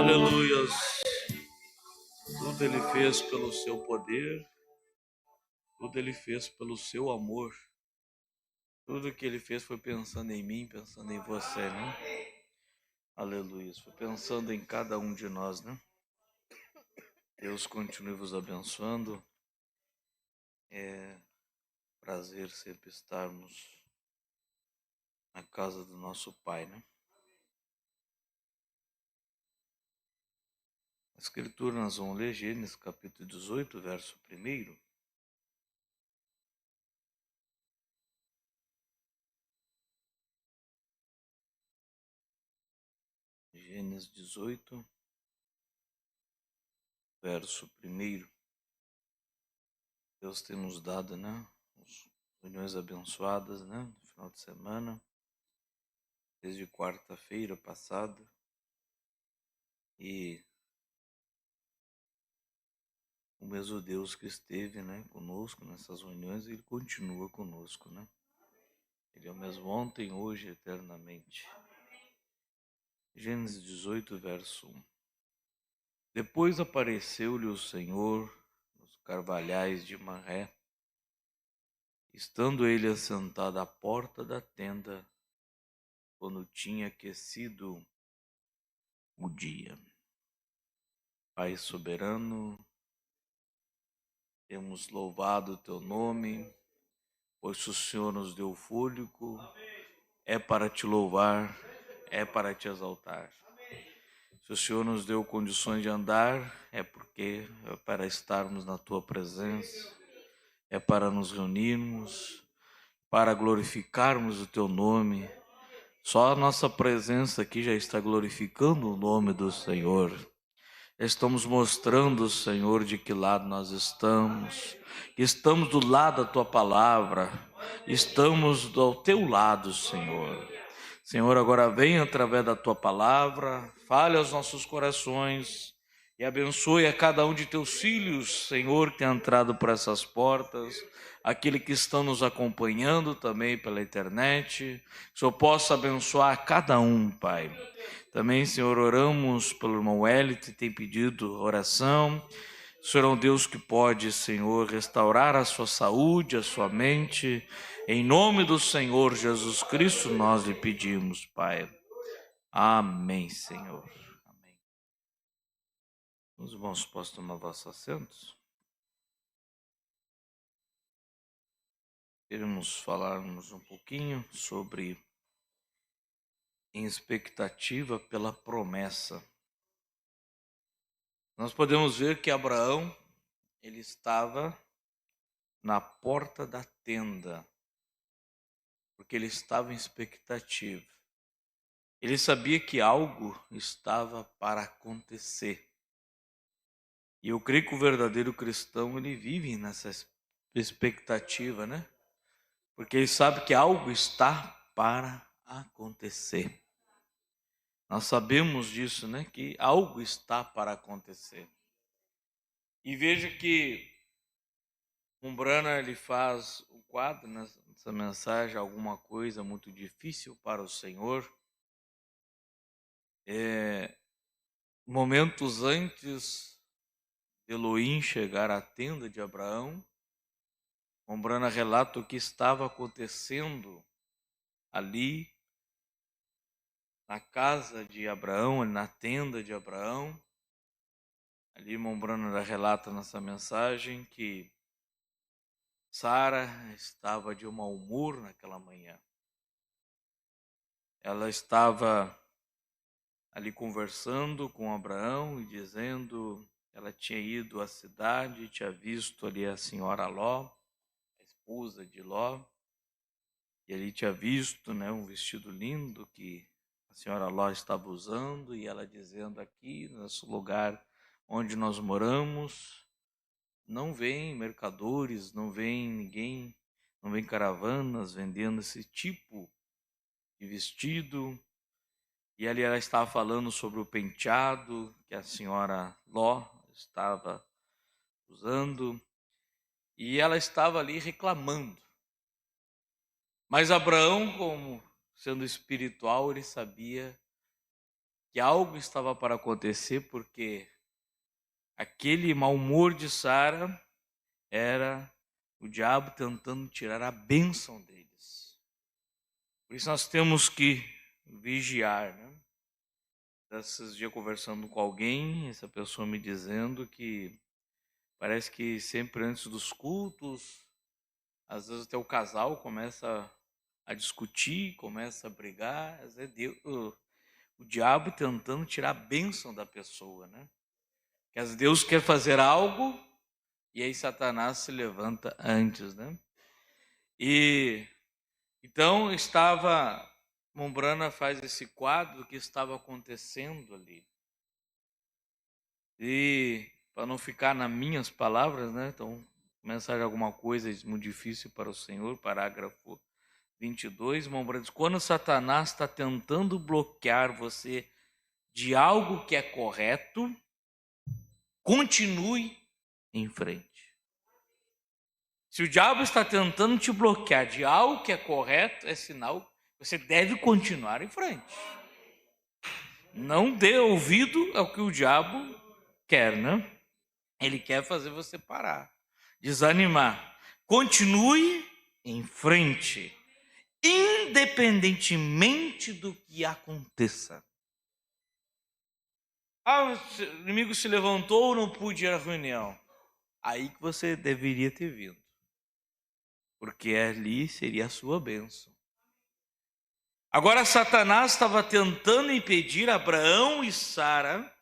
Aleluias. Tudo Ele fez pelo seu poder, tudo Ele fez pelo seu amor. Tudo que Ele fez foi pensando em mim, pensando em você, né? Aleluia. Foi pensando em cada um de nós, né? Deus continue vos abençoando. É prazer sempre estarmos na casa do nosso Pai, né? A Escritura nós vamos ler Gênesis capítulo 18, verso 1. Gênesis 18, verso 1. Deus tem nos dado, né? Reuniões abençoadas, né? No final de semana, desde quarta-feira passada. E o mesmo Deus que esteve, né, conosco nessas reuniões, Ele continua conosco, né? Ele é o mesmo ontem, hoje, eternamente. Gênesis 18, verso 1. Depois apareceu-lhe o Senhor nos carvalhais de Manré, estando ele assentado à porta da tenda, quando tinha aquecido o dia. Pai soberano, temos louvado o teu nome, pois se o Senhor nos deu fôlego, é para te louvar, é para te exaltar. Se o Senhor nos deu condições de andar, é porque é para estarmos na tua presença, é para nos reunirmos, para glorificarmos o teu nome. Só a nossa presença aqui já está glorificando o nome do Senhor. Estamos mostrando, Senhor, de que lado nós estamos. Estamos do lado da tua palavra. Estamos ao teu lado, Senhor. Senhor, agora venha através da tua palavra, fale aos nossos corações e abençoe a cada um de teus filhos, Senhor, que tem entrado por essas portas, aquele que estão nos acompanhando também pela internet. Que o Senhor possa abençoar cada um, Pai. Também, Senhor, oramos pelo irmão Wellington, que tem pedido oração. O Senhor é um Deus que pode, Senhor, restaurar a sua saúde, a sua mente. Em nome do Senhor Jesus Cristo, nós lhe pedimos, Pai. Amém, Senhor. Amém. Os irmãos possam tomar vossos assentos. Queremos falarmos um pouquinho sobre em expectativa pela promessa. Nós podemos ver que Abraão, ele estava na porta da tenda, porque ele estava em expectativa. Ele sabia que algo estava para acontecer. E eu creio que o verdadeiro cristão, ele vive nessa expectativa, né? Porque ele sabe que algo está para acontecer. Nós sabemos disso, né? Que algo está para acontecer. E veja que Umbrana, ele faz o quadro nessa mensagem, alguma coisa muito difícil para o Senhor. Momentos antes de Elohim chegar à tenda de Abraão, Umbrana relata o que estava acontecendo ali na casa de Abraão, na tenda de Abraão. Ali Umbrana relata nessa mensagem que Sara estava de mau humor naquela manhã. Ela estava ali conversando com Abraão e dizendo, ela tinha ido à cidade, tinha visto ali a senhora Ló, a esposa de Ló, e ali tinha visto, né, um vestido lindo que a senhora Ló estava usando, e ela dizendo, aqui nesse lugar onde nós moramos, não vem mercadores, não vem ninguém, não vem caravanas vendendo esse tipo de vestido. E ali ela estava falando sobre o penteado que a senhora Ló estava usando. E ela estava ali reclamando. Mas Abraão, como sendo espiritual, ele sabia que algo estava para acontecer, porque aquele mau humor de Sara era o diabo tentando tirar a bênção deles. Por isso nós temos que vigiar, né? Esses dias conversando com alguém, essa pessoa me dizendo que parece que sempre antes dos cultos, às vezes até o casal começa a discutir, começa a brigar, às vezes o diabo tentando tirar a bênção da pessoa, né? Que às vezes Deus quer fazer algo e aí Satanás se levanta antes, né? E então Mombrana faz esse quadro do que estava acontecendo ali. E para não ficar nas minhas palavras, né? Então, mensagem alguma coisa muito difícil para o Senhor, parágrafo 22, Mombrana diz: quando Satanás está tentando bloquear você de algo que é correto, continue em frente. Se o diabo está tentando te bloquear de algo que é correto, é sinal que você deve continuar em frente. Não dê ouvido ao que o diabo quer, né? Ele quer fazer você parar, desanimar. Continue em frente, independentemente do que aconteça. O inimigo se levantou, não pude ir à reunião. Aí que você deveria ter vindo, porque ali seria a sua bênção. Agora Satanás estava tentando impedir Abraão e Sara,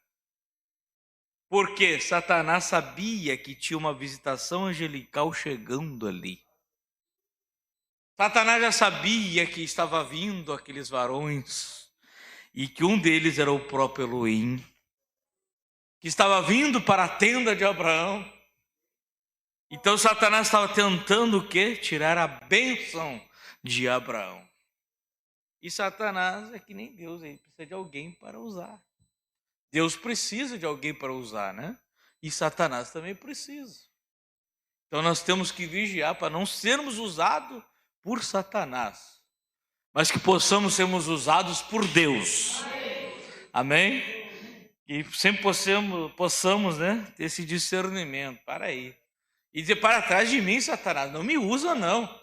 porque Satanás sabia que tinha uma visitação angelical chegando ali. Satanás já sabia que estava vindo aqueles varões e que um deles era o próprio Elohim, que estava vindo para a tenda de Abraão. Então Satanás estava tentando o quê? Tirar a bênção de Abraão. E Satanás é que nem Deus, ele precisa de alguém para usar. Deus precisa de alguém para usar, né? E Satanás também precisa. Então nós temos que vigiar para não sermos usados por Satanás, mas que possamos sermos usados por Deus. Amém? E sempre possamos, né, ter esse discernimento. Para aí. E dizer: para trás de mim, Satanás, não me usa não.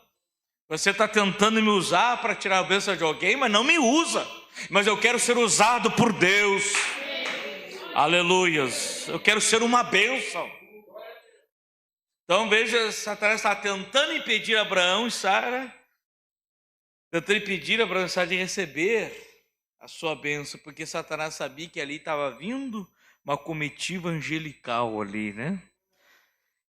Você está tentando me usar para tirar a bênção de alguém, mas não me usa. Mas eu quero ser usado por Deus. Aleluias. Eu quero ser uma bênção. Então veja, Satanás está tentando impedir Abraão e Sara, tentando impedir Abraão e Sara de receber a sua bênção, porque Satanás sabia que ali estava vindo uma comitiva angelical ali, né?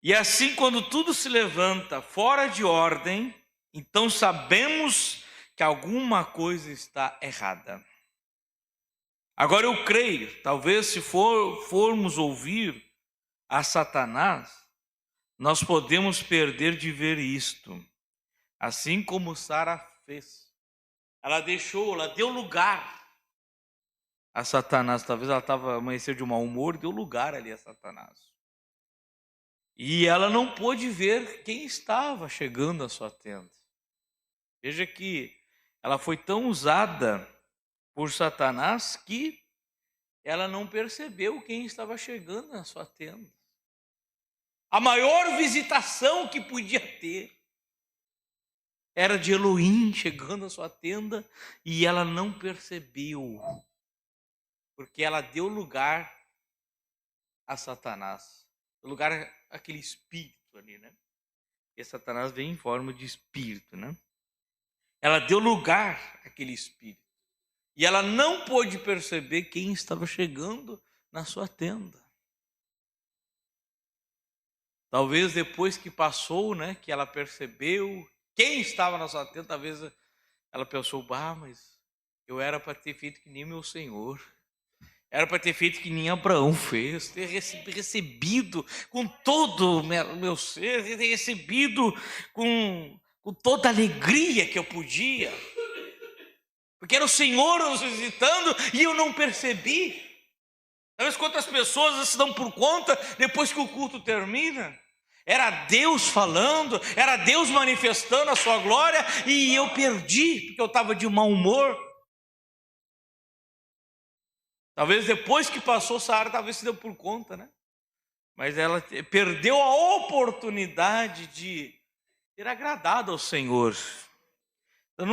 E assim, quando tudo se levanta fora de ordem, então sabemos que alguma coisa está errada. Agora eu creio, talvez se formos ouvir a Satanás, nós podemos perder de ver isto, assim como Sara fez. Ela deu lugar a Satanás. Talvez ela amanheceu de mau humor, deu lugar ali a Satanás. E ela não pôde ver quem estava chegando à sua tenda. Veja que ela foi tão usada por Satanás que ela não percebeu quem estava chegando na sua tenda. A maior visitação que podia ter era de Elohim chegando à sua tenda e ela não percebeu, porque ela deu lugar a Satanás, lugar àquele espírito ali, né? Porque Satanás vem em forma de espírito, né? Ela deu lugar àquele espírito e ela não pôde perceber quem estava chegando na sua tenda. Talvez depois que passou, né, que ela percebeu quem estava na sua tenda, talvez ela pensou: mas eu era para ter feito que nem meu Senhor. Era para ter feito que nem Abraão fez, ter recebido com todo o meu ser, ter recebido com toda a alegria que eu podia. Porque era o Senhor nos visitando e eu não percebi. Talvez quantas pessoas se dão por conta depois que o culto termina. Era Deus falando, era Deus manifestando a sua glória e eu perdi, porque eu estava de mau humor. Talvez depois que passou, Sara talvez se deu por conta, né? Mas ela perdeu a oportunidade de ter agradado ao Senhor. Então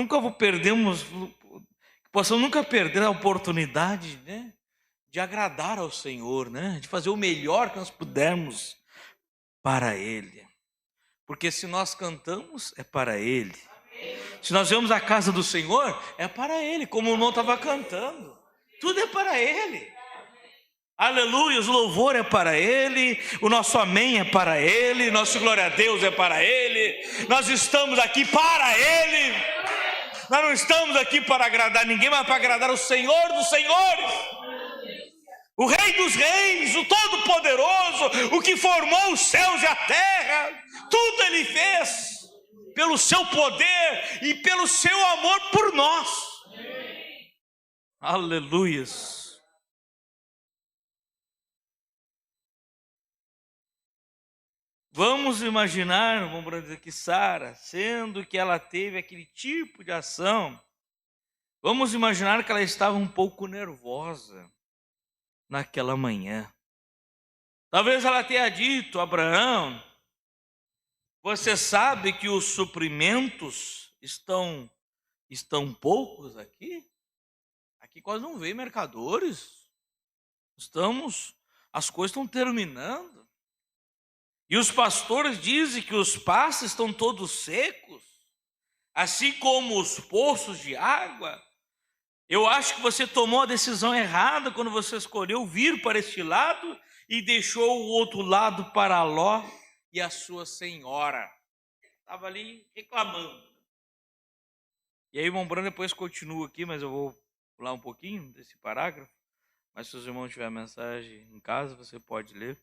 possamos nunca perder a oportunidade, né, de agradar ao Senhor, né, de fazer o melhor que nós pudermos para Ele. Porque se nós cantamos, é para Ele. Se nós vamos à casa do Senhor, é para Ele, como o irmão estava cantando. Tudo é para Ele. Aleluia, o louvor é para Ele, o nosso amém é para Ele, nosso glória a Deus é para Ele. Nós estamos aqui para Ele. Nós não estamos aqui para agradar ninguém, mas para agradar o Senhor dos Senhores, o Rei dos Reis, o Todo-Poderoso, o que formou os céus e a terra. Tudo Ele fez pelo seu poder e pelo seu amor por nós. Aleluias. Vamos imaginar, vamos dizer que Sara, sendo que ela teve aquele tipo de ação, vamos imaginar que ela estava um pouco nervosa naquela manhã. Talvez ela tenha dito a Abraão: você sabe que os suprimentos estão poucos aqui? Aqui quase não vem mercadores. As coisas estão terminando. E os pastores dizem que os pastos estão todos secos, assim como os poços de água. Eu acho que você tomou a decisão errada quando você escolheu vir para este lado e deixou o outro lado para Ló e a sua senhora. Estava ali reclamando. E aí o irmão Brando depois continua aqui, mas eu vou pular um pouquinho desse parágrafo. Mas se os irmãos tiverem mensagem em casa, você pode ler.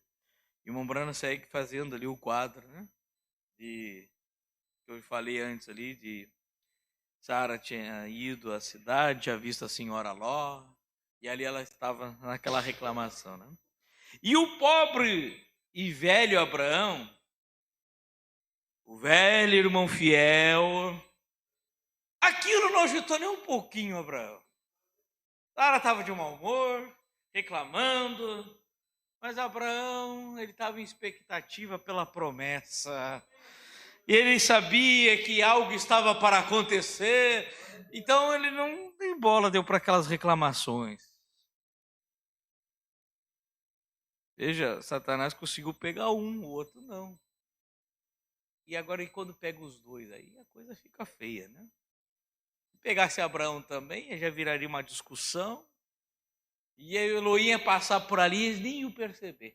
E o irmão Brando segue fazendo ali o quadro, né? Que eu falei antes ali, de Sara tinha ido à cidade, tinha visto a senhora Ló, e ali ela estava naquela reclamação, né? E o pobre e velho Abraão, o velho irmão fiel, aquilo não agitou nem um pouquinho Abraão. Sara estava de mau humor, reclamando, mas Abraão, ele estava em expectativa pela promessa. Ele sabia que algo estava para acontecer, então ele não nem bola deu para aquelas reclamações. Veja, Satanás conseguiu pegar um, o outro não. E agora, quando pega os dois, aí a coisa fica feia, né? Se pegasse Abraão também, já viraria uma discussão. E aí Elohim ia passar por ali e eles nem iam perceber.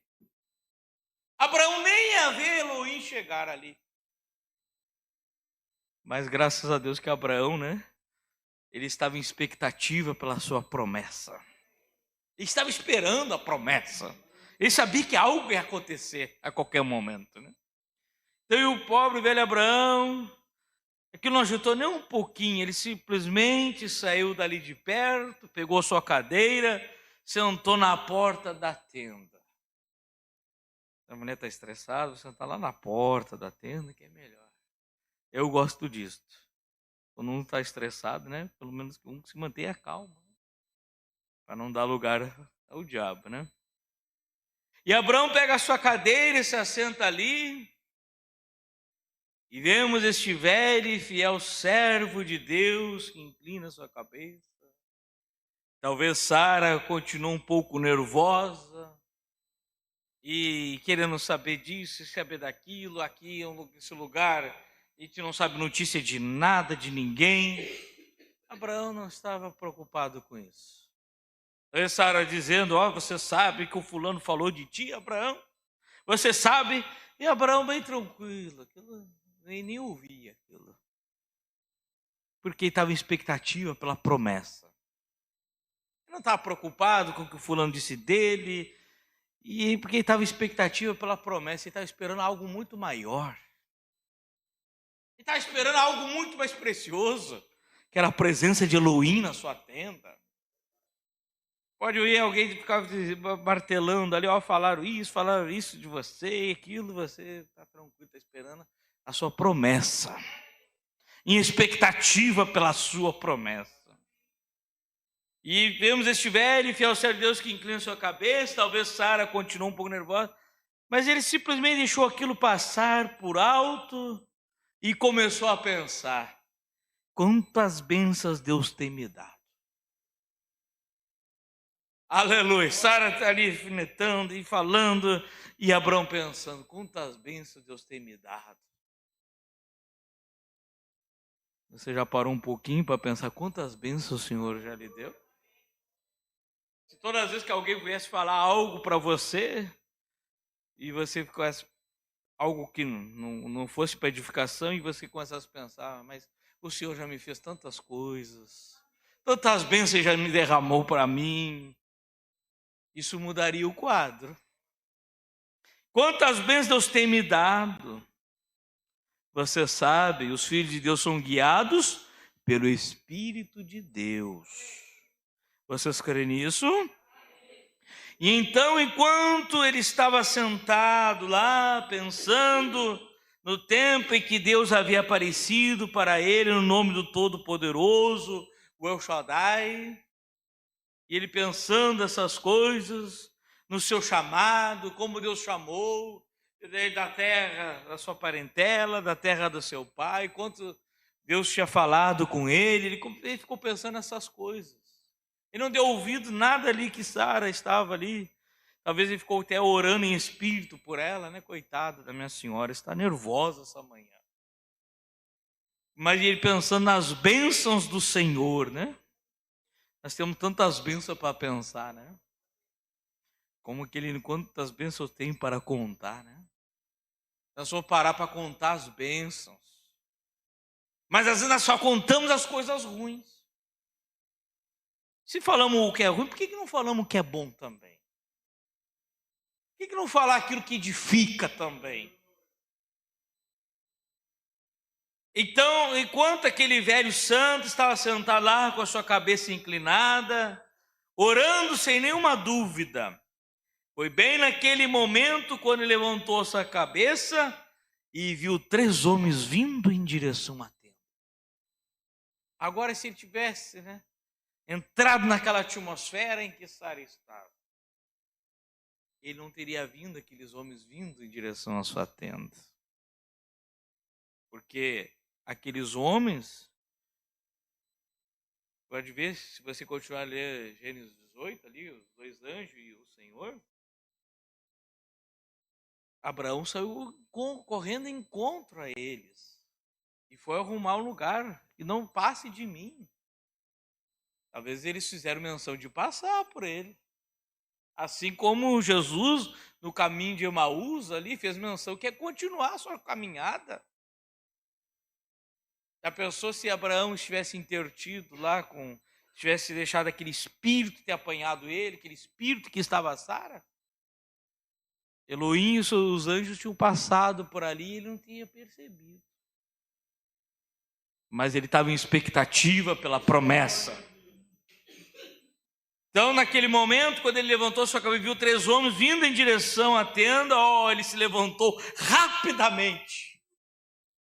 Abraão nem ia ver Elohim chegar ali. Mas graças a Deus que Abraão, né? Ele estava em expectativa pela sua promessa. Ele estava esperando a promessa. Ele sabia que algo ia acontecer a qualquer momento, né? Então, e o pobre velho Abraão, aquilo não agitou nem um pouquinho. Ele simplesmente saiu dali de perto, pegou sua cadeira, sentou na porta da tenda. A mulher está estressada, você está lá na porta da tenda, que é melhor. Eu gosto disso. Quando um está estressado, né? Pelo menos um que se mantenha calmo, né? Para não dar lugar ao diabo, né? E Abraão pega a sua cadeira e se assenta ali. E vemos este velho e fiel servo de Deus que inclina sua cabeça. Talvez Sara continue um pouco nervosa e querendo saber disso, saber daquilo, aqui, esse lugar, a gente não sabe notícia de nada, de ninguém. Abraão não estava preocupado com isso. Aí Sara dizendo: você sabe que o fulano falou de ti, Abraão? Você sabe? E Abraão bem tranquilo, aquilo, nem ouvia aquilo. Porque estava em expectativa pela promessa. Ele não estava preocupado com o que o fulano disse dele, e porque ele estava em expectativa pela promessa, ele estava esperando algo muito maior. Ele estava esperando algo muito mais precioso, que era a presença de Elohim na sua tenda. Pode ouvir alguém ficar martelando ali, falaram isso de você, aquilo, você está tranquilo, está esperando a sua promessa, em expectativa pela sua promessa. E vemos este velho e fiel servo de Deus que inclina sua cabeça. Talvez Sara continue um pouco nervosa, mas ele simplesmente deixou aquilo passar por alto e começou a pensar: quantas bênçãos Deus tem me dado. Aleluia. Sara está ali alfinetando e falando, e Abraão pensando: quantas bênçãos Deus tem me dado. Você já parou um pouquinho para pensar quantas bênçãos o Senhor já lhe deu? Se todas as vezes que alguém viesse falar algo para você, e você ficasse algo que não fosse para edificação, e você começasse a pensar: mas o Senhor já me fez tantas coisas, tantas bênçãos já me derramou para mim. Isso mudaria o quadro. Quantas bênçãos Deus tem me dado. Você sabe, os filhos de Deus são guiados pelo Espírito de Deus. Vocês creem nisso? E então, enquanto ele estava sentado lá, pensando no tempo em que Deus havia aparecido para ele no nome do Todo-Poderoso, o El Shaddai, e ele pensando essas coisas, no seu chamado, como Deus chamou, da terra da sua parentela, da terra do seu pai, quanto Deus tinha falado com ele ficou pensando nessas coisas. Ele não deu ouvido nada ali que Sara estava ali. Talvez ele ficou até orando em espírito por ela, né? Coitada da minha senhora, está nervosa essa manhã. Mas ele pensando nas bênçãos do Senhor, né? Nós temos tantas bênçãos para pensar, né? Como que ele, quantas bênçãos tem para contar, né? Nós vamos parar para contar as bênçãos. Mas às vezes nós só contamos as coisas ruins. Se falamos o que é ruim, por que não falamos o que é bom também? Por que não falar aquilo que edifica também? Então, enquanto aquele velho santo estava sentado lá com a sua cabeça inclinada, orando sem nenhuma dúvida, foi bem naquele momento quando ele levantou a sua cabeça e viu 3 homens vindo em direção à tenda. Agora, se ele tivesse, entrado naquela atmosfera em que Sara estava, ele não teria vindo aqueles homens vindo em direção à sua tenda. Porque aqueles homens, pode ver, se você continuar a ler Gênesis 18, ali, os 2 anjos e o Senhor, Abraão saiu correndo em encontro a eles e foi arrumar um lugar e não passe de mim. Talvez eles fizeram menção de passar por ele. Assim como Jesus, no caminho de Emaús, ali, fez menção que é continuar a sua caminhada. Já pensou se Abraão estivesse intertido lá, tivesse deixado aquele espírito ter apanhado ele, aquele espírito que estava a Sara? Elohim e os anjos tinham passado por ali e ele não tinha percebido. Mas ele estava em expectativa pela promessa. Então, naquele momento, quando ele levantou sua cabeça e viu 3 homens vindo em direção à tenda, ele se levantou rapidamente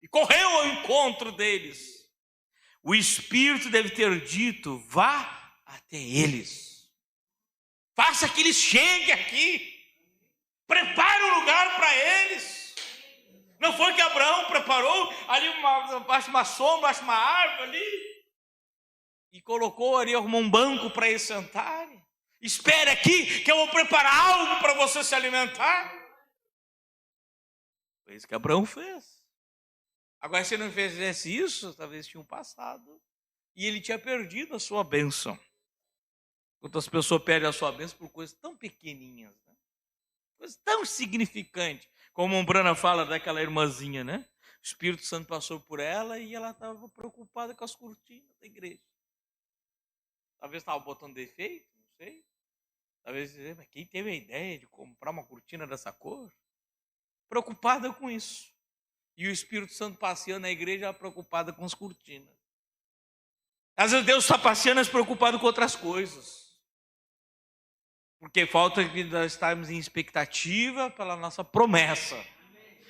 e correu ao encontro deles. O Espírito deve ter dito: vá até eles, faça que eles cheguem aqui, prepare um lugar para eles. Não foi que Abraão preparou ali abaixo de uma sombra, abaixo de uma árvore ali, e colocou ali, arrumou um banco para eles sentarem? Espere aqui que eu vou preparar algo para você se alimentar. Foi isso que Abraão fez. Agora, se ele não fizesse isso, talvez tinham passado e ele tinha perdido a sua bênção. Quantas pessoas perdem a sua bênção por coisas tão pequenininhas, né? Coisas tão insignificantes. Como a Brana fala daquela irmãzinha, né? O Espírito Santo passou por ela e ela estava preocupada com as cortinas da igreja. Talvez estava botando defeito, não sei. Talvez, mas quem teve a ideia de comprar uma cortina dessa cor? Preocupada com isso. E o Espírito Santo passeando na igreja, preocupada com as cortinas. Às vezes Deus está passeando, mas preocupado com outras coisas. Porque falta que nós estarmos em expectativa pela nossa promessa.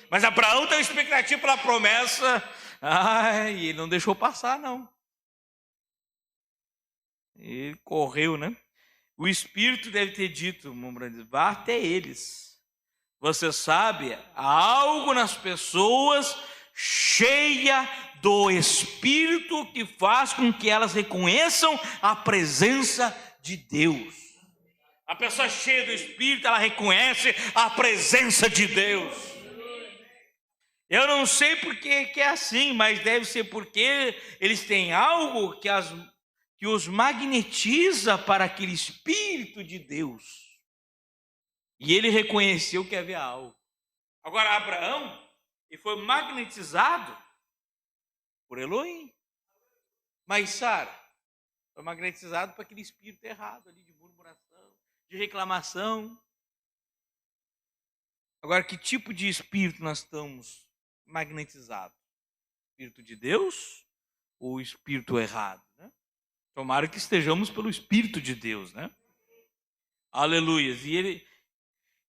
Mas Abraão tem expectativa pela promessa. E ele não deixou passar, não. Ele correu, né? O Espírito deve ter dito, vá até eles. Você sabe, há algo nas pessoas cheia do Espírito que faz com que elas reconheçam a presença de Deus. A pessoa cheia do Espírito, ela reconhece a presença de Deus. Eu não sei porque que é assim, mas deve ser porque eles têm algo que os magnetiza para aquele Espírito de Deus. E ele reconheceu que havia algo. Agora, Abraão, ele foi magnetizado por Elohim. Mas Sara foi magnetizado para aquele espírito errado ali, de murmuração, de reclamação. Agora, que tipo de espírito nós estamos magnetizados? Espírito de Deus ou espírito errado, né? Tomara que estejamos pelo Espírito de Deus, né? Aleluia.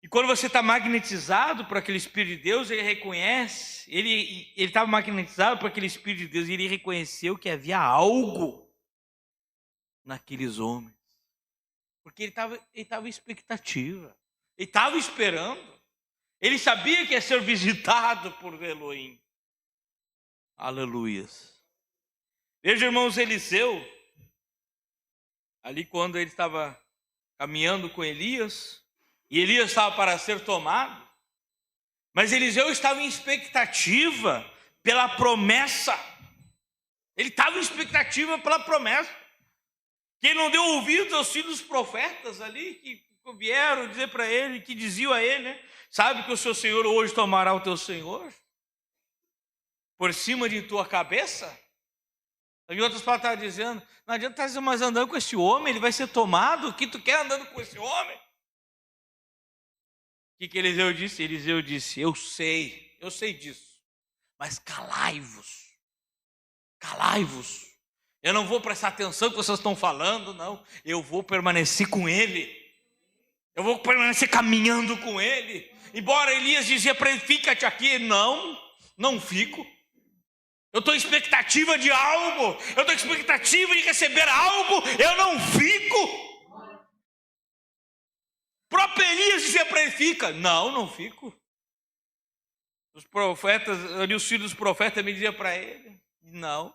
E quando você está magnetizado por aquele Espírito de Deus, ele reconhece, ele estava magnetizado por aquele Espírito de Deus e ele reconheceu que havia algo naqueles homens. Porque ele estava em expectativa, ele estava esperando, ele sabia que ia ser visitado por Elohim. Aleluias. Veja, irmãos, Eliseu, ali quando ele estava caminhando com Elias, e Elias estava para ser tomado, mas Eliseu estava em expectativa pela promessa. Ele estava em expectativa pela promessa. Que ele não deu ouvido aos filhos dos profetas ali, que vieram dizer para ele, que diziam a ele, né? Sabe que o seu Senhor hoje tomará o teu Senhor por cima de tua cabeça? Em outras palavras, estava dizendo, não adianta estar mais andando com esse homem, ele vai ser tomado. O que tu quer andando com esse homem? O que Eliseu disse? Eliseu disse, eu sei disso, mas calai-vos. Eu não vou prestar atenção no que vocês estão falando, não. Eu vou permanecer com ele. Eu vou permanecer caminhando com ele. Embora Elias dizia para ele, fica-te aqui. Não fico. Eu estou em expectativa de algo. Eu estou em expectativa de receber algo. Eu não fico. O próprio Elias dizia para ele, fica. Não fico. Os profetas, ali os filhos dos profetas me diziam para ele, não.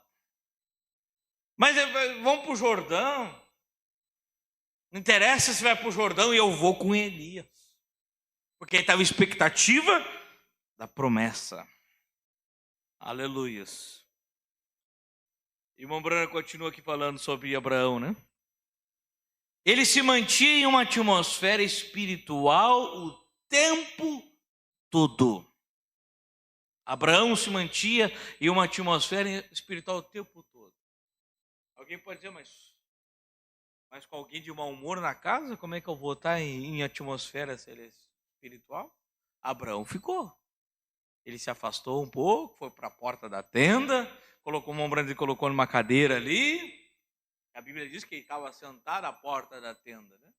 Mas vamos para o Jordão. Não interessa se vai para o Jordão, e eu vou com Elias. Porque ele estava em expectativa da promessa. Aleluias. E o irmão Branco continua aqui falando sobre Abraão, né? Ele se mantinha em uma atmosfera espiritual o tempo todo. Abraão se mantinha em uma atmosfera espiritual o tempo todo. Alguém pode dizer, mas com alguém de mau humor na casa, como é que eu vou estar em atmosfera espiritual? Abraão ficou. Ele se afastou um pouco, foi para a porta da tenda, colocou uma ombra e colocou numa cadeira ali. A Bíblia diz que ele estava sentado à porta da tenda, né?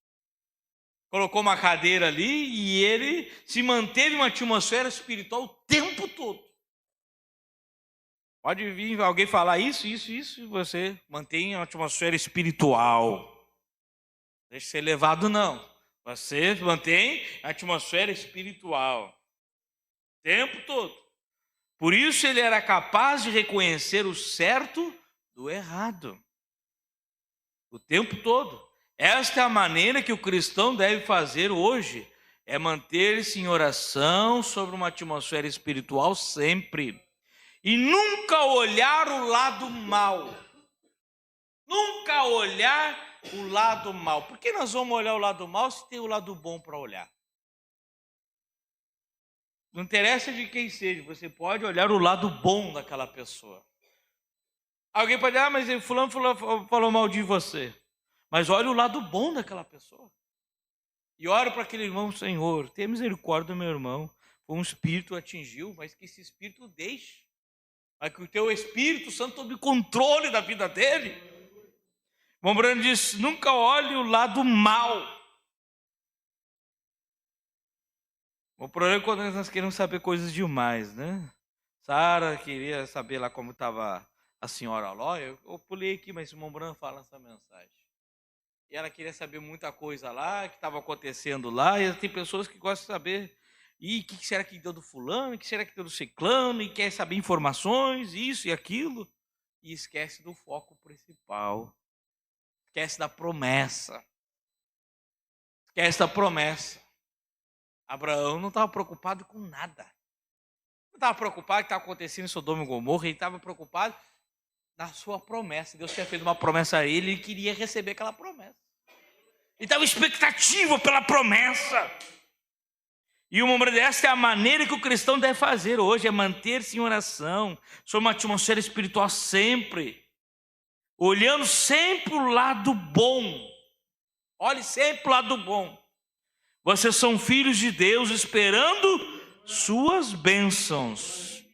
Colocou uma cadeira ali e ele se manteve em uma atmosfera espiritual o tempo todo. Pode vir alguém falar isso, e você mantém uma atmosfera espiritual. Não deixe ser levado, não. Você mantém a atmosfera espiritual o tempo todo. Por isso ele era capaz de reconhecer o certo do errado. O tempo todo. Esta é a maneira que o cristão deve fazer hoje. É manter-se em oração sobre uma atmosfera espiritual sempre. E nunca olhar o lado mal. Nunca olhar o lado mal. Por que nós vamos olhar o lado mal se tem o lado bom para olhar? Não interessa de quem seja, você pode olhar o lado bom daquela pessoa. Alguém pode dizer, mas fulano falou mal de você. Mas olha o lado bom daquela pessoa. E oro para aquele irmão, Senhor, tenha misericórdia do meu irmão. Um espírito atingiu, mas que esse espírito deixe. Mas que o teu Espírito Santo tome controle da vida dele. O irmão Brando diz, nunca olhe o lado mal. O problema é quando nós queremos saber coisas demais, né? Sara queria saber lá como estava a senhora Ló. Eu pulei aqui, mas o irmão Brando fala essa mensagem. E ela queria saber muita coisa lá, que estava acontecendo lá, e tem pessoas que gostam de saber, e o que será que deu do fulano, o que será que deu do ciclano, e quer saber informações, isso e aquilo, e esquece do foco principal, esquece da promessa, Abraão não estava preocupado com nada, não estava preocupado com o que estava acontecendo em Sodoma e Gomorra, ele estava preocupado na sua promessa. Deus tinha feito uma promessa a ele, ele queria receber aquela promessa. Ele estava expectativa pela promessa. E essa é a maneira que o cristão deve fazer hoje, é manter-se em oração, sobre uma atmosfera espiritual sempre, olhando sempre o lado bom. Olhe sempre o lado bom. Vocês são filhos de Deus, esperando suas bênçãos.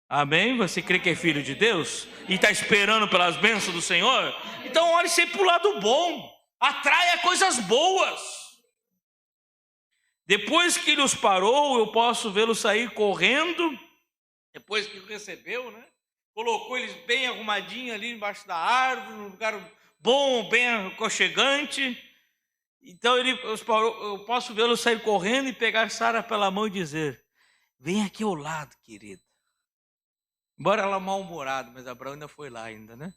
Amém? Você crê que é filho de Deus? E está esperando pelas bênçãos do Senhor? Então olhe sempre o lado bom. Atraia coisas boas. Depois que ele os parou, eu posso vê-lo sair correndo. Depois que recebeu, né? Colocou eles bem arrumadinhos ali embaixo da árvore, num lugar bom, bem aconchegante. Então eu posso vê-lo sair correndo e pegar Sara pela mão e dizer: vem aqui ao lado, querida. Embora ela mal-humorada, mas Abraão ainda foi lá ainda, né?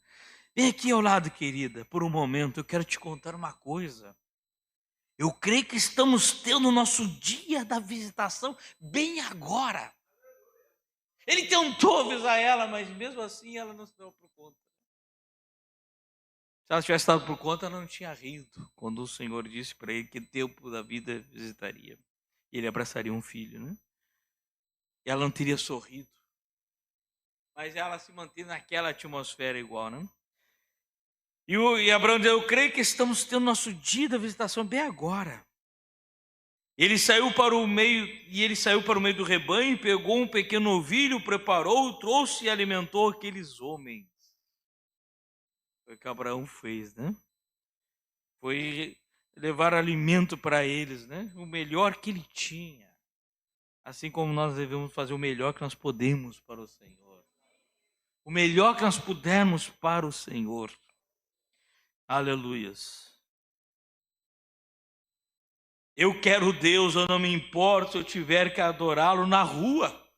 Vem aqui ao lado, querida, por um momento, eu quero te contar uma coisa. Eu creio que estamos tendo o nosso dia da visitação bem agora. Ele tentou avisar ela, mas mesmo assim ela não se deu por conta. Se ela tivesse dado por conta, ela não tinha rido quando o Senhor disse para ele que tempo da vida visitaria. E ele abraçaria um filho, né? E ela não teria sorrido. Mas ela se mantém naquela atmosfera igual, né? E Abraão diz: eu creio que estamos tendo nosso dia da visitação bem agora. Ele saiu para o meio do rebanho, pegou um pequeno novilho, preparou, trouxe e alimentou aqueles homens. Foi o que Abraão fez, né? Foi levar alimento para eles, né? O melhor que ele tinha. Assim como nós devemos fazer o melhor que nós podemos para o Senhor. O melhor que nós pudermos para o Senhor. Aleluias. Eu quero Deus, eu não me importo se eu tiver que adorá-lo na rua.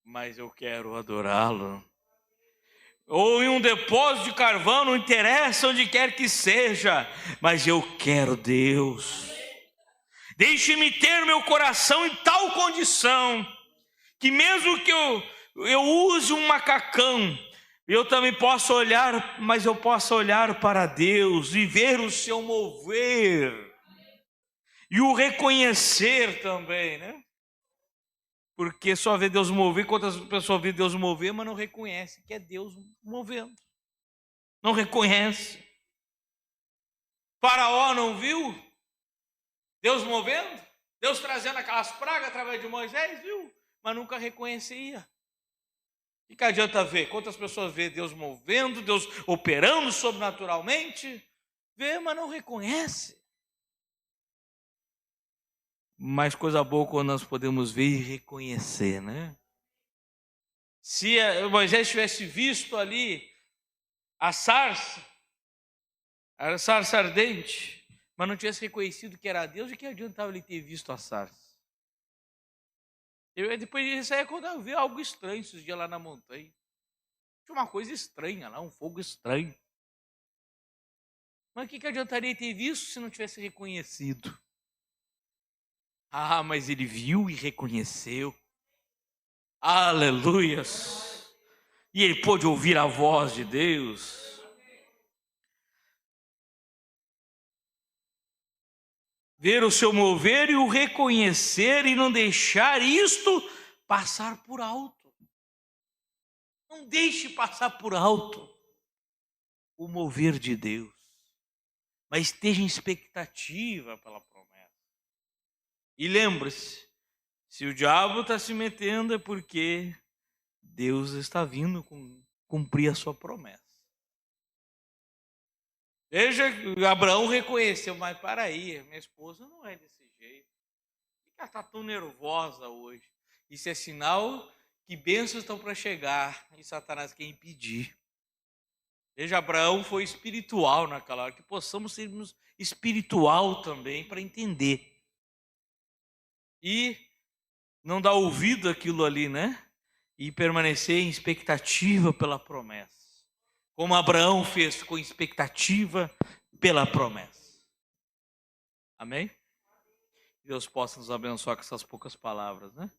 Mas eu quero adorá-lo. Ou em um depósito de carvão, não interessa onde quer que seja. Mas eu quero Deus. Deixe-me ter meu coração em tal condição, que mesmo que eu use um macacão, eu também posso olhar, mas eu posso olhar para Deus e ver o seu mover. E o reconhecer também, né? Porque só vê Deus mover, quantas pessoas vê Deus mover, mas não reconhece que é Deus movendo. Não reconhece. Faraó não viu Deus movendo? Deus trazendo aquelas pragas através de Moisés, viu? Mas nunca reconhecia. E que adianta ver? Quantas pessoas vê Deus movendo, Deus operando sobrenaturalmente? Vê, mas não reconhece. Mas coisa boa quando nós podemos ver e reconhecer, né? Se Moisés tivesse visto ali a sarça ardente, mas não tivesse reconhecido que era Deus, e que adiantava ele ter visto a sarça? Depois disso aí, quando eu vi algo estranho esses dias lá na montanha. Tinha uma coisa estranha lá, um fogo estranho. Mas o que adiantaria ter visto se não tivesse reconhecido? Ah, mas ele viu e reconheceu. Aleluias! E ele pôde ouvir a voz de Deus. Ver o seu mover e o reconhecer e não deixar isto passar por alto. Não deixe passar por alto o mover de Deus. Mas esteja em expectativa pela promessa. E lembre-se, se o diabo está se metendo é porque Deus está vindo cumprir a sua promessa. Veja que Abraão reconheceu, mas para aí, minha esposa não é desse jeito. Por que ela está tão nervosa hoje? Isso é sinal que bênçãos estão para chegar e Satanás quer impedir. Veja, Abraão foi espiritual naquela hora, que possamos sermos espiritual também para entender. E não dar ouvido àquilo ali, né? E permanecer em expectativa pela promessa. Como Abraão fez, com expectativa pela promessa. Amém? Deus possa nos abençoar com essas poucas palavras, né?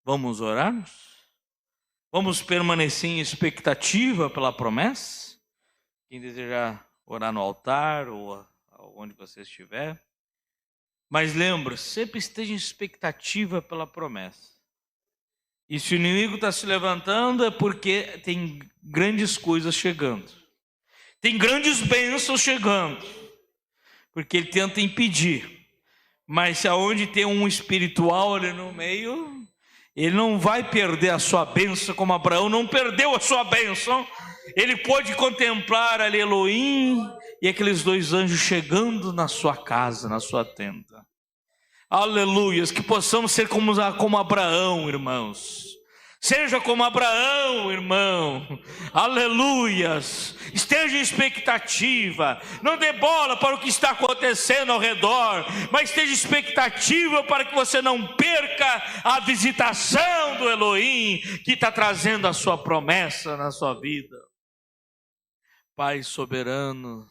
Vamos orarmos? Vamos permanecer em expectativa pela promessa? Quem desejar orar no altar ou onde você estiver. Mas lembra, sempre esteja em expectativa pela promessa. E se o inimigo está se levantando é porque tem grandes coisas chegando. Tem grandes bênçãos chegando. Porque ele tenta impedir. Mas se aonde tem um espiritual ali no meio, ele não vai perder a sua bênção como Abraão não perdeu a sua bênção. Ele pôde contemplar ali Elohim e aqueles dois anjos chegando na sua casa, na sua tenda. Aleluias, que possamos ser como Abraão, irmãos. Seja como Abraão, irmão. Aleluias. Esteja em expectativa. Não dê bola para o que está acontecendo ao redor, mas esteja em expectativa para que você não perca a visitação do Elohim que está trazendo a sua promessa na sua vida. Pai soberano,